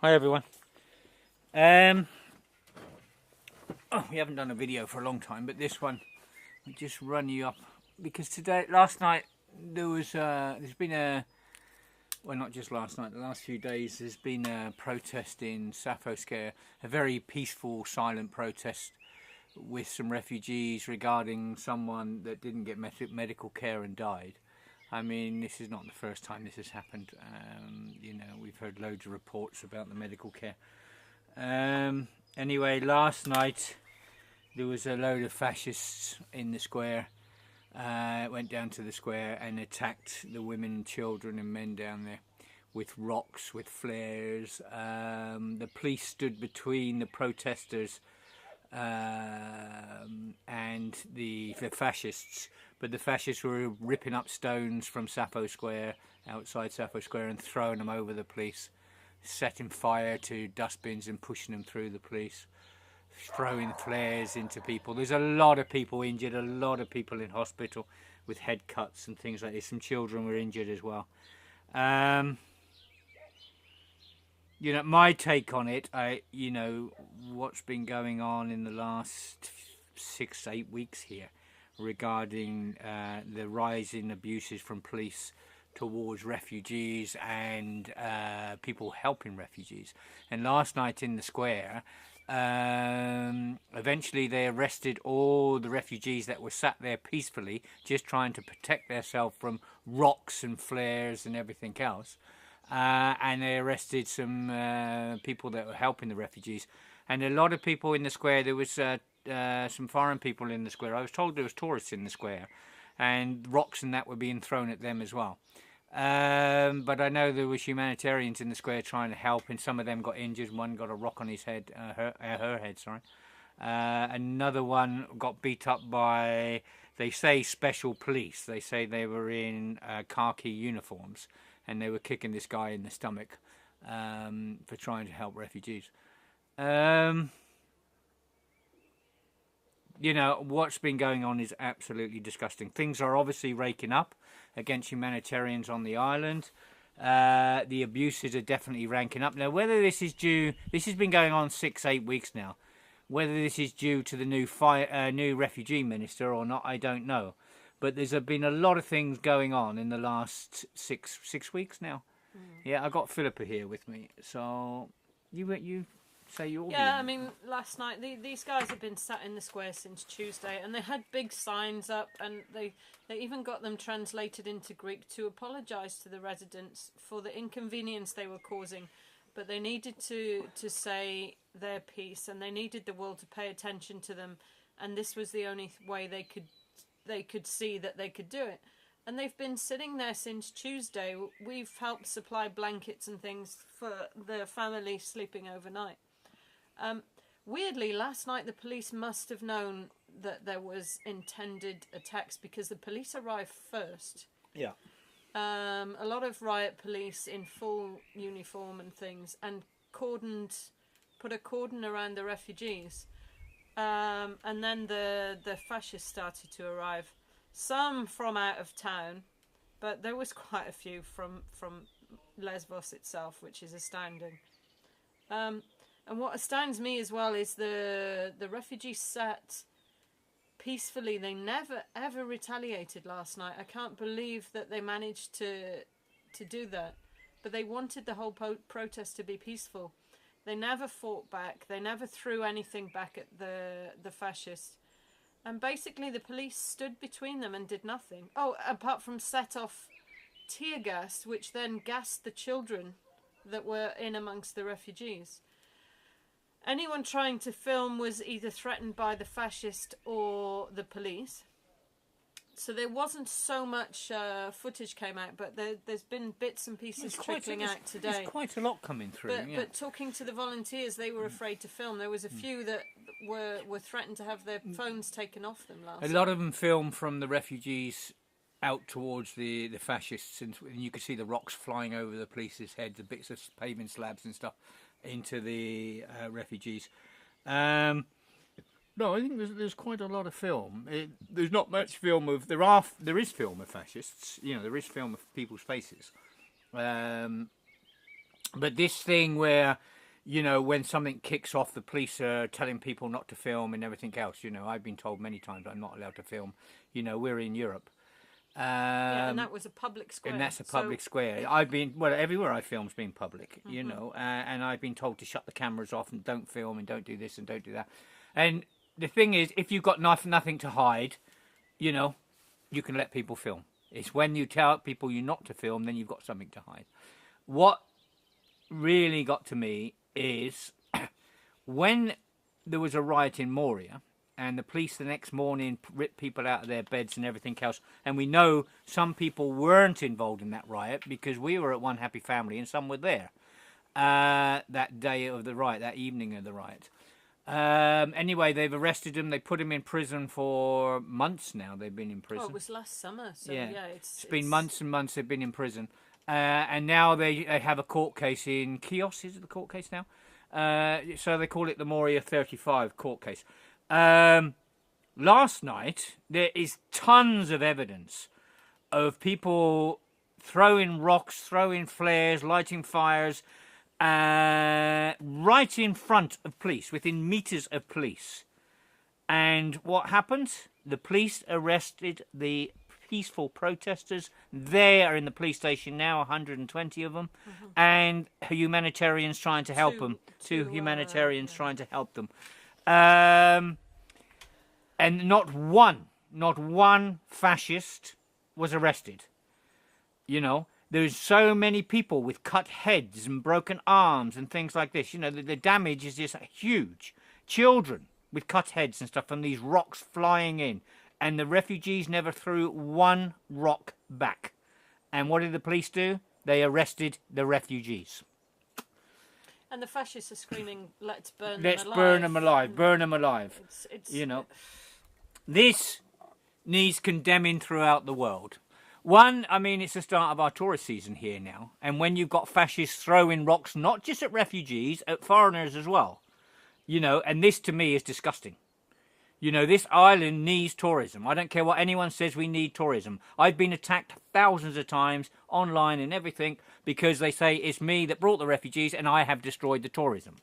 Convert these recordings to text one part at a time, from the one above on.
Hi everyone. We haven't done a video for a long time, but this one will just run you up because last night there's been well, not just last night, the last few days there's been a protest in Sappho Square, a very peaceful, silent protest with some refugees regarding someone that didn't get medical care and died. I mean, this is not the first time this has happened. We've heard loads of reports about the medical care. Anyway, last night there was a load of fascists in the square. Went down to the square and attacked the women, children and men down there with rocks, with flares. The police stood between the protesters and the fascists, but the fascists were ripping up stones from Sappho Square, outside Sappho Square, and throwing them over the police, setting fire to dustbins and pushing them through the police, throwing flares into people. There's a lot of people injured, a lot of people in hospital with head cuts and things like this. Some children were injured as well. My take on it, what's been going on in the last 6-8 weeks here regarding the rise in abuses from police towards refugees and people helping refugees. And last night in the square, eventually they arrested all the refugees that were sat there peacefully, just trying to protect themselves from rocks and flares and everything else. And they arrested some people that were helping the refugees. And a lot of people in the square, there was some foreign people in the square. I was told there was tourists in the square, and rocks and that were being thrown at them as well. But I know there was humanitarians in the square trying to help, and some of them got injured. One got a rock on his head, her head, sorry. Another one got beat up by, they say, special police. They say they were in khaki uniforms, and they were kicking this guy in the stomach for trying to help refugees. What's been going on is absolutely disgusting. Things are obviously raking up against humanitarians on the island. The abuses are definitely ranking up. Now, whether this is due, this has been going on 6-8 weeks now. Whether this is due to the new refugee minister or not, I don't know. But there's been a lot of things going on in the last six weeks now. Yeah, I got Philippa here with me. So you say you're... Yeah, I mean, last night these guys have been sat in the square since Tuesday, and they had big signs up, and they even got them translated into Greek to apologise to the residents for the inconvenience they were causing. But they needed to say their piece, and they needed the world to pay attention to them, and this was the only way they could see that they could do it. And they've been sitting there since Tuesday. We've helped supply blankets and things for the family sleeping overnight. Weirdly, last night the police must have known that there was intended attacks because the police arrived first. Yeah. A lot of riot police in full uniform and things, and put a cordon around the refugees. And then the fascists started to arrive. Some from out of town, but there was quite a few from Lesbos itself, which is astounding. And what astounds me as well is the refugees sat peacefully. They never ever retaliated last night. I can't believe that they managed to do that. But they wanted the whole protest to be peaceful. They never fought back. They never threw anything back at the fascists. And basically the police stood between them and did nothing. Oh, apart from set off tear gas, which then gassed the children that were in amongst the refugees. Anyone trying to film was either threatened by the fascist or the police. So there wasn't so much footage came out, but there's been bits and pieces trickling out today. There's quite a lot coming through. But talking to the volunteers, they were afraid to film. There was a few that were threatened to have their phones taken off them last. A lot of them filmed from the refugees out towards the fascists, and you could see the rocks flying over the police's heads, the bits of pavement slabs and stuff into the refugees. No, I think there's quite a lot of film. There's not much film of... There is film of fascists. There is film of people's faces. But this thing where, you know, when something kicks off, the police are telling people not to film and everything else. You know, I've been told many times I'm not allowed to film. You know, we're in Europe. Yeah, and that was a public square. And that's a So public square. I've been, well, everywhere I film's been public, you know, and I've been told to shut the cameras off and don't film and don't do this and don't do that. And the thing is, if you've got nothing to hide, you know, you can let people film. It's when you tell people you not to film, then you've got something to hide. What really got to me is when there was a riot in Moria, and the police the next morning ripped people out of their beds and everything else. And we know some people weren't involved in that riot because we were at One Happy Family and some were there that day of the riot, that evening of the riot. Anyway, they've arrested them. They put them in prison for months now. They've been in prison. Well, it was last summer, so yeah, it's been months and months they've been in prison. And now they have a court case in Chios. Is it the court case now? So they call it the Moria 35 court case. Last night, there is tons of evidence of people throwing rocks, throwing flares, lighting fires, right in front of police, within meters of police. And what happened? The police arrested the peaceful protesters. They are in the police station now, 120 of them, and humanitarians trying to help them. Two humanitarians trying to help them. And not one fascist was arrested. You know, there's so many people with cut heads and broken arms and things like this. You know, the damage is just huge. Children with cut heads and stuff from these rocks flying in. And the refugees never threw one rock back. And what did the police do? They arrested the refugees. And the fascists are screaming, let's burn them alive. Let's burn them alive, burn them alive. It's, you know, this needs condemning throughout the world. One, I mean, it's the start of our tourist season here now. And when you've got fascists throwing rocks, not just at refugees, at foreigners as well. You know, and this to me is disgusting. You know, this island needs tourism. I don't care what anyone says, we need tourism. I've been attacked thousands of times online and everything because they say it's me that brought the refugees and I have destroyed the tourism.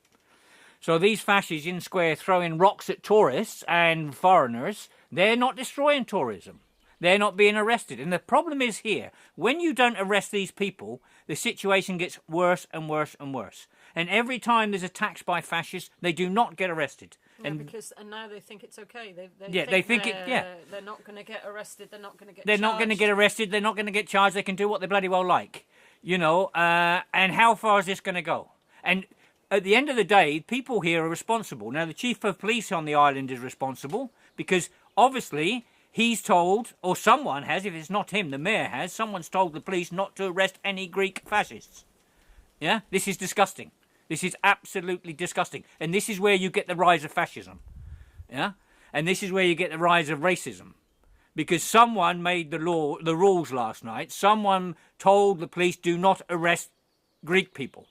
So these fascists in Square throwing rocks at tourists and foreigners, they're not destroying tourism. They're not being arrested. And the problem is here, when you don't arrest these people, the situation gets worse and worse and worse. And every time there's attacks by fascists, they do not get arrested. Yeah, and because now they think it's okay. They think they're not going to get arrested. They're not going to get. They're not going to get arrested. They're not going to get charged. They can do what they bloody well like, you know. And how far is this going to go? And at the end of the day, people here are responsible. Now, the chief of police on the island is responsible because obviously he's told, or someone has, if it's not him, the mayor has. Someone's told the police not to arrest any Greek fascists. Yeah, this is disgusting. This is absolutely disgusting. And this is where you get the rise of fascism. Yeah? And this is where you get the rise of racism. Because someone made the rules last night. Someone told the police, do not arrest Greek people.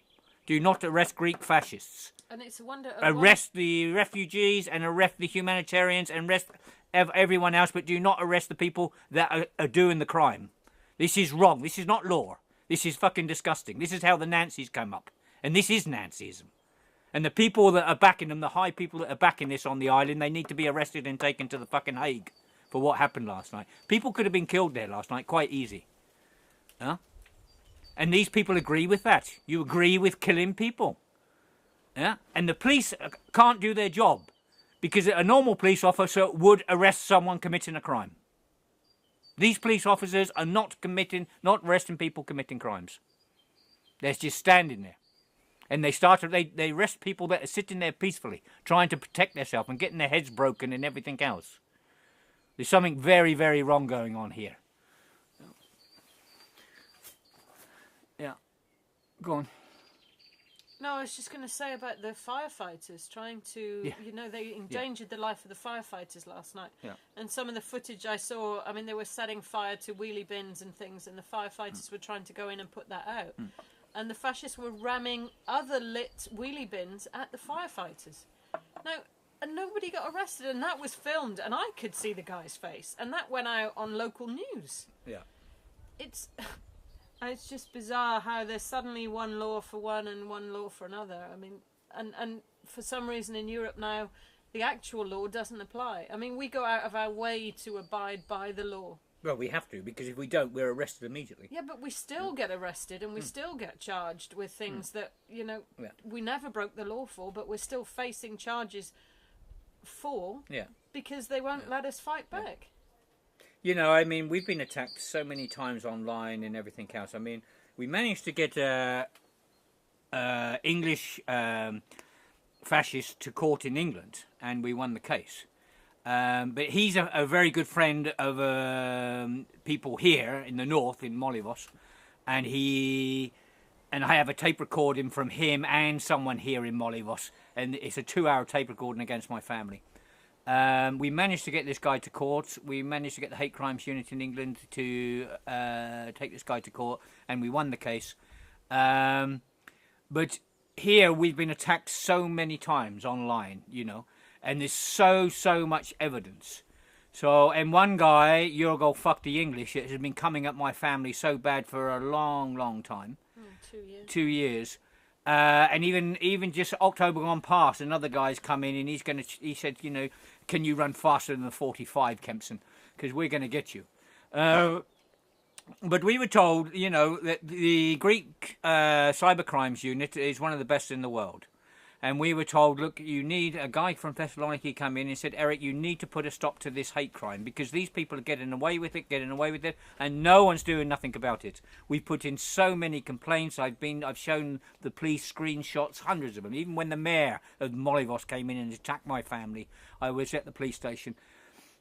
Do not arrest Greek fascists. And it's a wonder. Arrest the refugees and arrest the humanitarians and arrest everyone else, but do not arrest the people that are doing the crime. This is wrong. This is not law. This is fucking disgusting. This is how the Nazis come up. And this is Nazism. And the people that are backing them, the high people that are backing this on the island, they need to be arrested and taken to the fucking Hague for what happened last night. People could have been killed there last night quite easy. Huh? And these people agree with that. You agree with killing people. Yeah? And the police can't do their job because a normal police officer would arrest someone committing a crime. These police officers are not arresting people committing crimes. They're just standing there. And they arrest people that are sitting there peacefully, trying to protect themselves and getting their heads broken and everything else. There's something very, very wrong going on here. Yeah. Go on. No, I was just going to say about the firefighters trying to, you know, they endangered the life of the firefighters last night. Yeah. And some of the footage I saw, I mean, they were setting fire to wheelie bins and things, and the firefighters were trying to go in and put that out. And the fascists were ramming other lit wheelie bins at the firefighters. Now, and nobody got arrested, and that was filmed, and I could see the guy's face, and that went out on local news. Yeah. It's... It's just bizarre how there's suddenly one law for one and one law for another. I mean, and for some reason in Europe now, the actual law doesn't apply. I mean, we go out of our way to abide by the law. Well, we have to, because if we don't, we're arrested immediately. Yeah, but we still get arrested and we still get charged with things that, you know, we never broke the law for, but we're still facing charges for because they won't let us fight back. You know, I mean, we've been attacked so many times online and everything else. I mean, we managed to get English fascists to court in England, and we won the case. But he's a very good friend of people here in the north, in Molivos, and I have a tape recording from him and someone here in Molivos, and it's a 2-hour tape recording against my family. We managed to get this guy to court. We managed to get the Hate Crimes Unit in England to take this guy to court, and we won the case. But here we've been attacked so many times online, you know, and there's so much evidence. So, and one guy, Yorgo fuck the English, it has been coming at my family so bad for a long time. 2 years. 2 years. And even just October gone past, another guy's come in and he said, you know, can you run faster than the 45, Kempson? Because we're going to get you. But we were told, you know, that the Greek cybercrimes unit is one of the best in the world. And we were told, look, you need a guy from Thessaloniki come in and said, Eric, you need to put a stop to this hate crime because these people are getting away with it, and no one's doing nothing about it. We've put in so many complaints. I've shown the police screenshots, hundreds of them. Even when the mayor of Molivos came in and attacked my family, I was at the police station.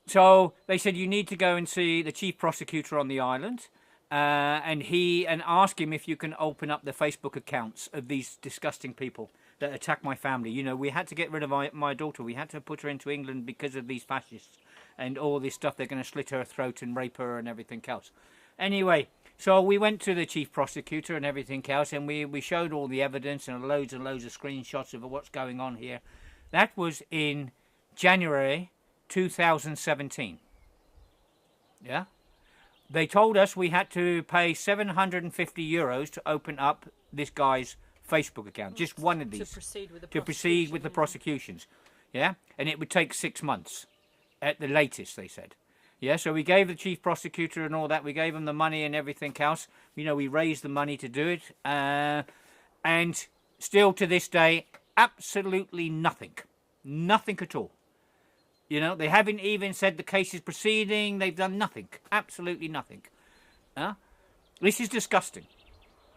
So they said, you need to go and see the chief prosecutor on the island and ask him if you can open up the Facebook accounts of these disgusting people that attack my family. You know, we had to get rid of my daughter. We had to put her into England because of these fascists and all this stuff. They're going to slit her throat and rape her and everything else. Anyway, so we went to the chief prosecutor and everything else, and we showed all the evidence and loads of screenshots of what's going on here. That was in January 2017. Yeah? They told us we had to pay €750 to open up this guy's Facebook account, just one of these, to proceed with the prosecutions, yeah, and it would take 6 months at the latest, they said, yeah. So we gave the chief prosecutor and all that, we gave him the money and everything else, you know, we raised the money to do it, and still to this day, absolutely nothing at all. You know, they haven't even said the case is proceeding. They've done nothing, absolutely nothing. This is disgusting.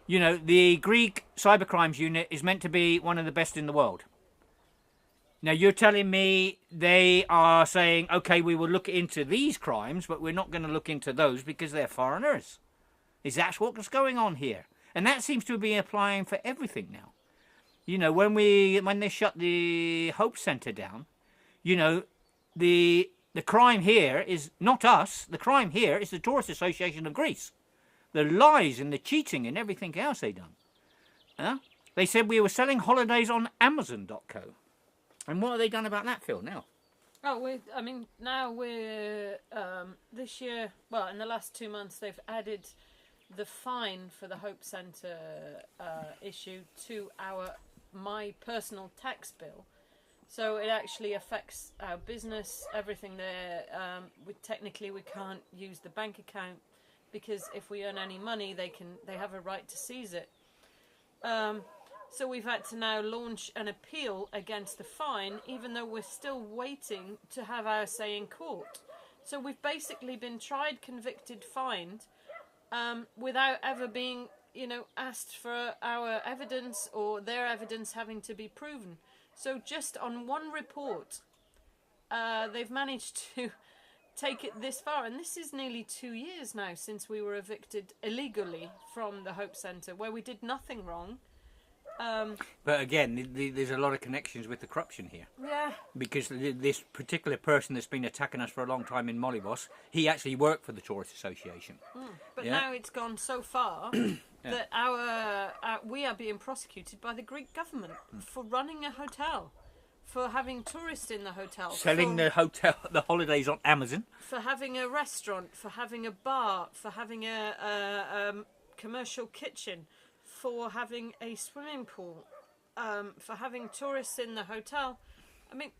You know, the Greek cybercrimes unit is meant to be one of the best in the world. Now, you're telling me they are saying, okay, we will look into these crimes, but we're not going to look into those because they're foreigners. Is that what's going on here? And that seems to be applying for everything now. You know, when they shut the Hope Centre down, you know, the crime here is not us. The crime here is the Tourist Association of Greece. The lies and the cheating and everything else they done. They said we were selling holidays on Amazon.co. And what have they done about that, Phil, now? Oh, now we're, this year, well, in the last 2 months, they've added the fine for the Hope Centre issue to my personal tax bill. So it actually affects our business, everything there. Technically, we can't use the bank account, because if we earn any money, they have a right to seize it. So we've had to now launch an appeal against the fine, even though we're still waiting to have our say in court. So we've basically been tried, convicted, fined, without ever being, you know, asked for our evidence or their evidence having to be proven. So just on one report, they've managed to take it this far, and this is nearly 2 years now since we were evicted illegally from the Hope Centre, where we did nothing wrong. But again, there's a lot of connections with the corruption here. Yeah. Because this particular person that's been attacking us for a long time in Molivos, he actually worked for the Tourist Association. But now it's gone so far that we are being prosecuted by the Greek government for running a hotel, for having tourists in the hotel, selling the holidays on Amazon, for having a restaurant, for having a bar, for having a commercial kitchen, for having a swimming pool, for having tourists in the hotel. I mean,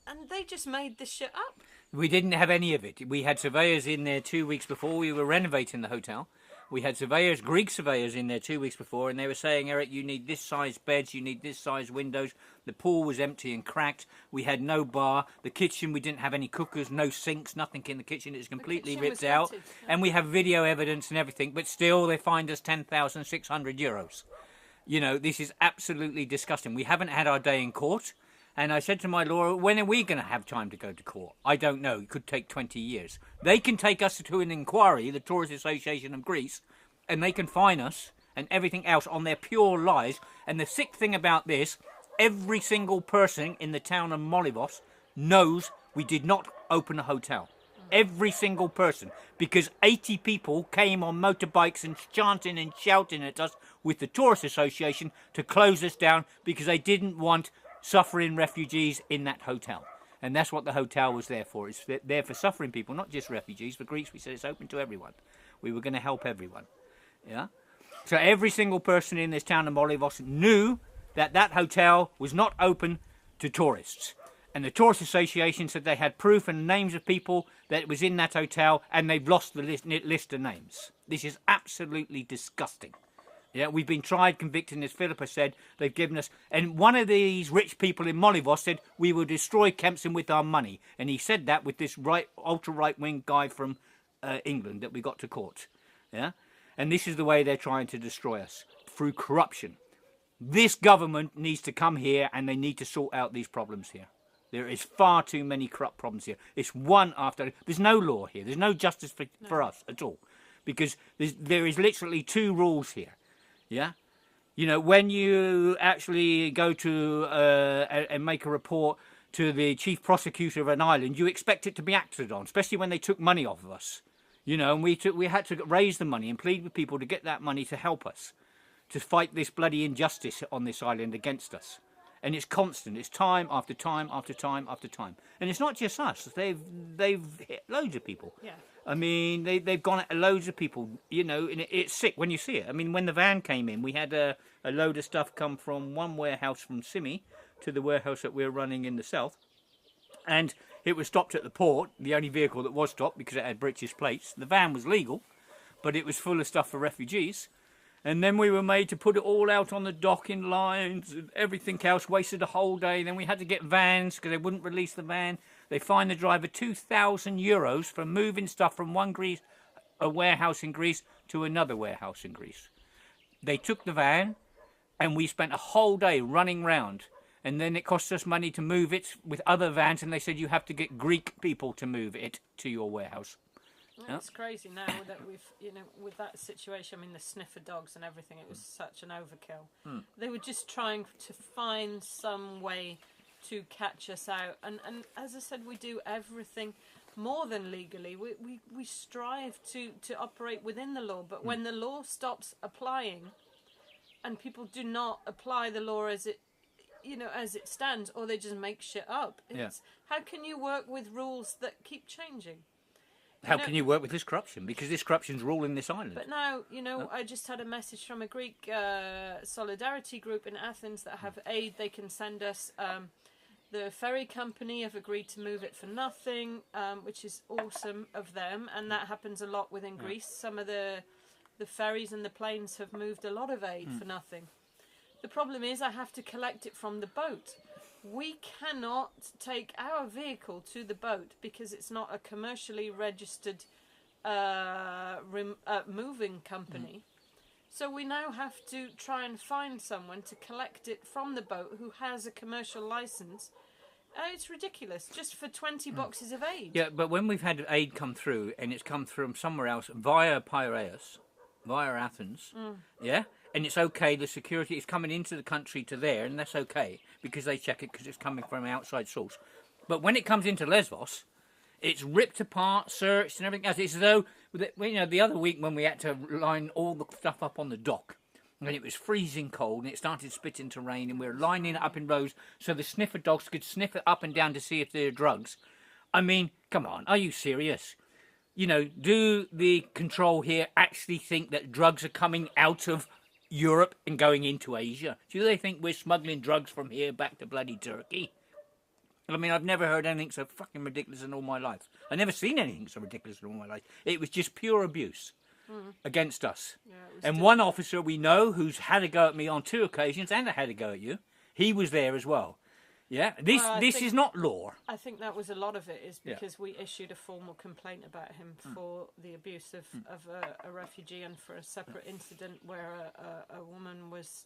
and they just made this shit up. We didn't have any of it. We had surveyors in there 2 weeks before we were renovating the hotel. We had surveyors, Greek surveyors, in there 2 weeks before, and they were saying, Eric, you need this size beds, you need this size windows. The pool was empty and cracked. We had no bar. The kitchen, we didn't have any cookers, no sinks, nothing in the kitchen. It was completely ripped out. Gutted, yeah. And we have video evidence and everything, but still they fined us €10,600. You know, this is absolutely disgusting. We haven't had our day in court. And I said to my lawyer, when are we going to have time to go to court? I don't know. It could take 20 years. They can take us to an inquiry, the Tourist Association of Greece, and they can fine us and everything else on their pure lies. And the sick thing about this, every single person in the town of Molivos knows we did not open a hotel. Every single person. Because 80 people came on motorbikes and chanting and shouting at us with the Tourist Association to close us down because they didn't want suffering refugees in that hotel. And that's what the hotel was there for. It's there for suffering people, not just refugees. For Greeks, we said it's open to everyone. We were going to help everyone. Yeah. So every single person in this town of Molivos knew that that hotel was not open to tourists. And the Tourist Association said they had proof and names of people that was in that hotel, and they've lost the list of names. This is absolutely disgusting. Yeah, we've been tried, convicted, and as Philippa said, they've given us... And one of these rich people in Molivos said, we will destroy Kempson with our money. And he said that with this ultra-right-wing guy from England that we got to court. Yeah, and this is the way they're trying to destroy us, through corruption. This government needs to come here and they need to sort out these problems here. There is far too many corrupt problems here. It's one after... There's no law here. There's no justice for us at all. Because there is literally two rules here. Yeah, you know, when you actually go to and make a report to the chief prosecutor of an island, you expect it to be acted on, especially when they took money off of us. You know, and we had to raise the money and plead with people to get that money to help us, to fight this bloody injustice on this island against us. And it's constant. It's time after time after time after time. And it's not just us. They've hit loads of people. Yeah. I mean, they've gone at loads of people, you know, and it's sick when you see it. I mean, when the van came in, we had a load of stuff come from one warehouse from Simi to the warehouse that we're running in the south. And it was stopped at the port, the only vehicle that was stopped because it had British plates. The van was legal, but it was full of stuff for refugees. And then we were made to put it all out on the dock in lines and everything else, wasted a whole day. Then we had to get vans because they wouldn't release the van. They fined the driver €2,000 for moving stuff from a warehouse in Greece to another warehouse in Greece. They took the van and we spent a whole day running round. And then it cost us money to move it with other vans, and they said you have to get Greek people to move it to your warehouse. It's crazy now that we've, you know, with that situation, I mean, the sniffer dogs and everything, it was such an overkill. They were just trying to find some way to catch us out. And as I said, we do everything more than legally. We strive to operate within the law, but when the law stops applying and people do not apply the law as it, you know, as it stands, or they just make shit up, how can you work with rules that keep changing? How can you work with this corruption? Because this corruption's ruling this island. But now, you know, I just had a message from a Greek solidarity group in Athens that have aid they can send us. The ferry company have agreed to move it for nothing, which is awesome of them. And that happens a lot within Greece. Some of the ferries and the planes have moved a lot of aid for nothing. The problem is I have to collect it from the boat. We cannot take our vehicle to the boat because it's not a commercially registered moving company. So we now have to try and find someone to collect it from the boat who has a commercial license. It's ridiculous, just for 20 boxes of aid. Yeah, but when we've had aid come through, and it's come from somewhere else via Piraeus, via Athens, and it's okay, the security is coming into the country to there, and that's okay, because they check it because it's coming from an outside source. But when it comes into Lesbos, it's ripped apart, searched, and everything else. It's as though, you know, the other week when we had to line all the stuff up on the dock, and it was freezing cold, and it started spitting to rain, and we were lining it up in rows so the sniffer dogs could sniff it up and down to see if there are drugs. I mean, come on, are you serious? you know, do the control here actually think that drugs are coming out of Europe and going into Asia? Do they think we're smuggling drugs from here back to bloody Turkey? I mean, I've never heard anything so fucking ridiculous in all my life. I've never seen anything so ridiculous in all my life. It was just pure abuse against us. Yeah, and one officer we know who's had a go at me on 2 occasions and had a go at you, he was there as well. Yeah, this is not law. I think that was a lot of it is because we issued a formal complaint about him for the abuse of a refugee and for a separate incident where a woman was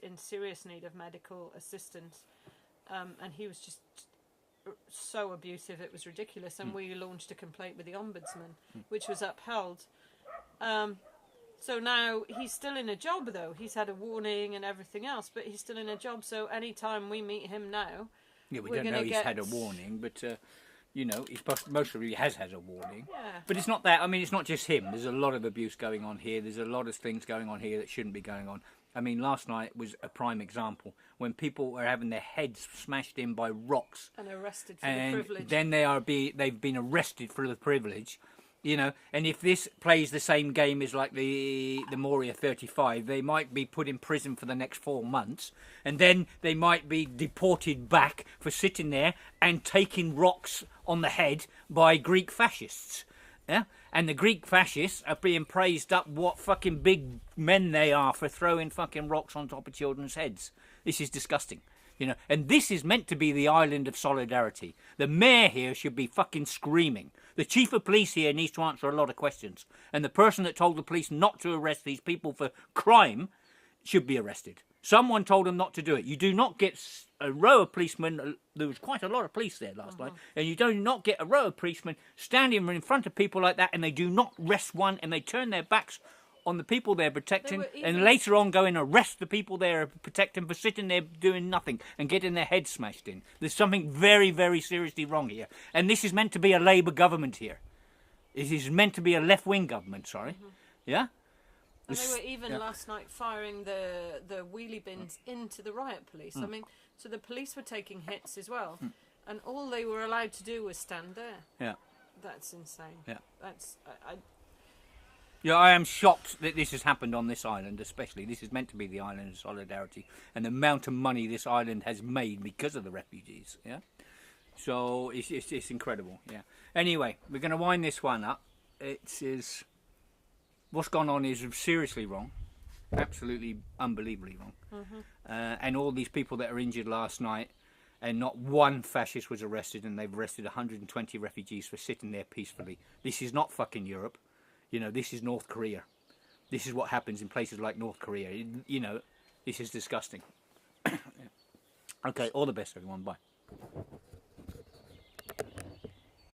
in serious need of medical assistance, and he was just so abusive it was ridiculous, and we launched a complaint with the ombudsman, which was upheld. So now he's still in a job, though. He's had a warning and everything else, but he's still in a job. So anytime we meet him now, we don't know he's had a warning, but you know, he's most probably has had a warning. Yeah. But it's not that. I mean, it's not just him. There's a lot of abuse going on here. There's a lot of things going on here that shouldn't be going on. I mean, last night was a prime example when people were having their heads smashed in by rocks and arrested for the privilege. Then they've been arrested for the privilege. You know, and if this plays the same game as like the Moria 35, they might be put in prison for the next 4 months, and then they might be deported back for sitting there and taking rocks on the head by Greek fascists. Yeah, and the Greek fascists are being praised up what fucking big men they are for throwing fucking rocks on top of children's heads. This is disgusting. You know, and this is meant to be the island of solidarity. The mayor here should be fucking screaming. The chief of police here needs to answer a lot of questions. And the person that told the police not to arrest these people for crime should be arrested. Someone told them not to do it. You do not get a row of policemen. There was quite a lot of police there last night. And you do not get a row of policemen standing in front of people like that, and they do not rest one, and they turn their backs on the people they're protecting, and later on go and arrest the people they're protecting for sitting there doing nothing and getting their heads smashed in. There's something very, very seriously wrong here. And this is meant to be a Labour government here. It is meant to be a left-wing government, sorry. Yeah? And they were even last night firing the wheelie bins into the riot police. I mean, so the police were taking hits as well. And all they were allowed to do was stand there. Yeah. That's insane. Yeah. That's... Yeah, I am shocked that this has happened on this island, especially. This is meant to be the island of solidarity, and the amount of money this island has made because of the refugees. Yeah, so it's incredible. Yeah. Anyway, we're going to wind this one up. What's gone on is seriously wrong, absolutely unbelievably wrong, and all these people that are injured last night, and not one fascist was arrested, and they've arrested 120 refugees for sitting there peacefully. This is not fucking Europe. You know, this is North Korea. This is what happens in places like North Korea. You know, this is disgusting. Okay, all the best, everyone. Bye.